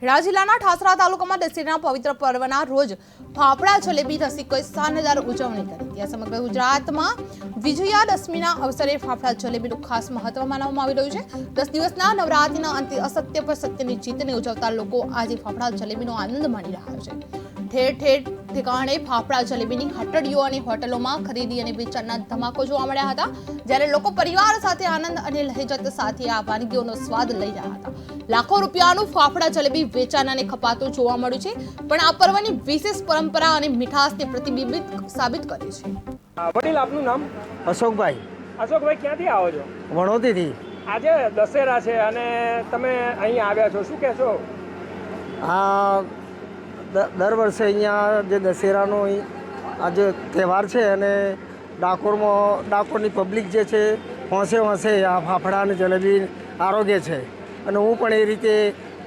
ખેડા જિલ્લાના ઠાસરા તાલુકામાં દશેરાના પવિત્ર પર્વના રોજ ફાફડા જલેબી રસિકોએ શાનદાર ઉજવણી કરી હતી। સમગ્ર ગુજરાતમાં વિજયાદશમીના અવસરે ફાફડા જલેબીનું ખાસ મહત્વ માનવામાં આવી રહ્યું છે। 10 દિવસના નવરાત્રિના અંતે અસત્ય પર સત્યની જીતને ઉજવતા લોકો આજે ફાફડા જલેબીનો આનંદ માણી રહ્યા છે। ઠેર ઠેર ઠેકાણે ફાફડા જલેબીની હટડીઓ અને હોટલોમાં ખરીદી અને વેચાણના ધમાકો જોવા મળ્યા હતા, જ્યારે લોકો પરિવાર સાથે આનંદ અને લહેજત સાથે આ વાનગીઓનો સ્વાદ લઈ રહ્યા હતા। લાખો રૂપિયાનું ફાફડા જલેબી વેચાણ અને ખપાતું જોવા મળ્યું છે, પણ આ પર્વની વિશેષ પરંપરા અને મીઠાશને પ્રતિબિંબિત સાબિત કરે છે। વડીલ, આપનું નામ? અશોકભાઈ। અશોકભાઈ, ક્યાંથી આવો છો? વણોતીથી। આજે દશેરા છે અને તમે અહીં આવ્યા છો, શું કહેશો? આ દર વર્ષે અહીંયા જે દશેરાનો આજે તહેવાર છે અને ડાકોરની પબ્લિક જે છે હોંશે હોંશે આ ફાફડા અને જલેબી આરોગ્ય છે, અને હું પણ એ રીતે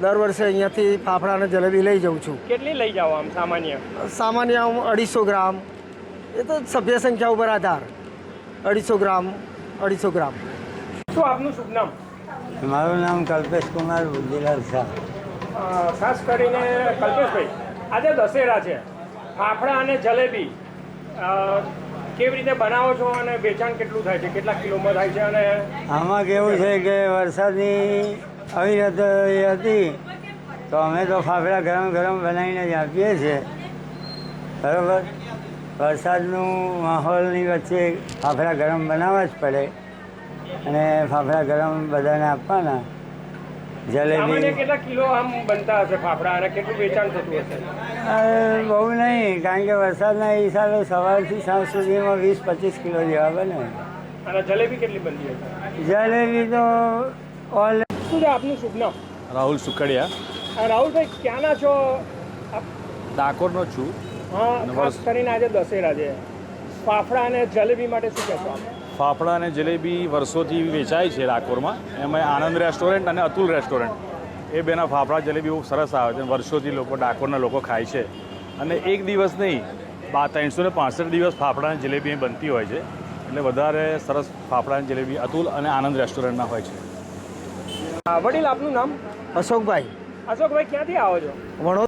દર વર્ષે અહીંયાથી ફાફડા અને જલેબી લઈ જાઉં છું। કેટલી લઈ જાઓ આમ સામાન્ય? સામાન્ય 250 ગ્રામ, એ તો સભ્ય સંખ્યા ઉપર આધાર, 250 ગ્રામ 250 ગ્રામ। શું આપનું શુભ નામ? મારું નામ કલ્પેશ કુમાર બુદ્ધિલાલ શાહ। ખાસ કરીને કલ્પેશભાઈ, આજે દશેરા છે, ફાફડા અને જલેબી કેવી રીતે બનાવો છો અને વેચાણ કેટલું થાય છે, કેટલા કિલોમાં થાય છે? અને આમાં કેવું છે કે વરસાદની અવિરત એ હતી તો અમે તો ફાફડા ગરમ ગરમ બનાવીને જ આપીએ છીએ, બરાબર। વરસાદનું માહોલની વચ્ચે ફાફડા ગરમ બનાવવા જ પડે અને ફાફડા ગરમ બધાને આપવાના। સામાન્ય જલેબી કેટલા કિલો આમ બનતા હશે ફાફડા અને કેટલું વેચાણ થતું હશે? બહુ નહીં, કારણ કે વરસાદના હિસાબે સવારથી સાંજ સુધીમાં 20-25 કિલો જેવા બને। અને જલેબી કેટલી બનતી હશે? જલેબી તો ઓલ શું છે આપનું શુભ નામ? રાહુલ સુખડિયા, રાહુલભાઈ, ક્યાંના છો? ડાકોરનો છું। હા, ખાસ કરીને આજે દશેરા છે, ફાફડા અને જલેબી માટે શું કહેશો આપ? ફાફડા અને જલેબી વર્ષોથી વેચાય છે ડાકોરમાં। એમાં આનંદ રેસ્ટોરન્ટ અને અતુલ રેસ્ટોરન્ટ, એ બેના ફાફડા જલેબી બહુ સરસ આવે છે, વર્ષોથી લોકો ડાકોરના લોકો ખાય છે। અને એક દિવસ નહીં, 365 દિવસ ફાફડા અને જલેબી અહીં બનતી હોય છે, એટલે વધારે સરસ ફાફડા અને જલેબી અતુલ અને આનંદ રેસ્ટોરન્ટના હોય છે। વડીલ, આપનું નામ? અશોકભાઈ। અશોકભાઈ, ક્યાંથી આવો છો? વણો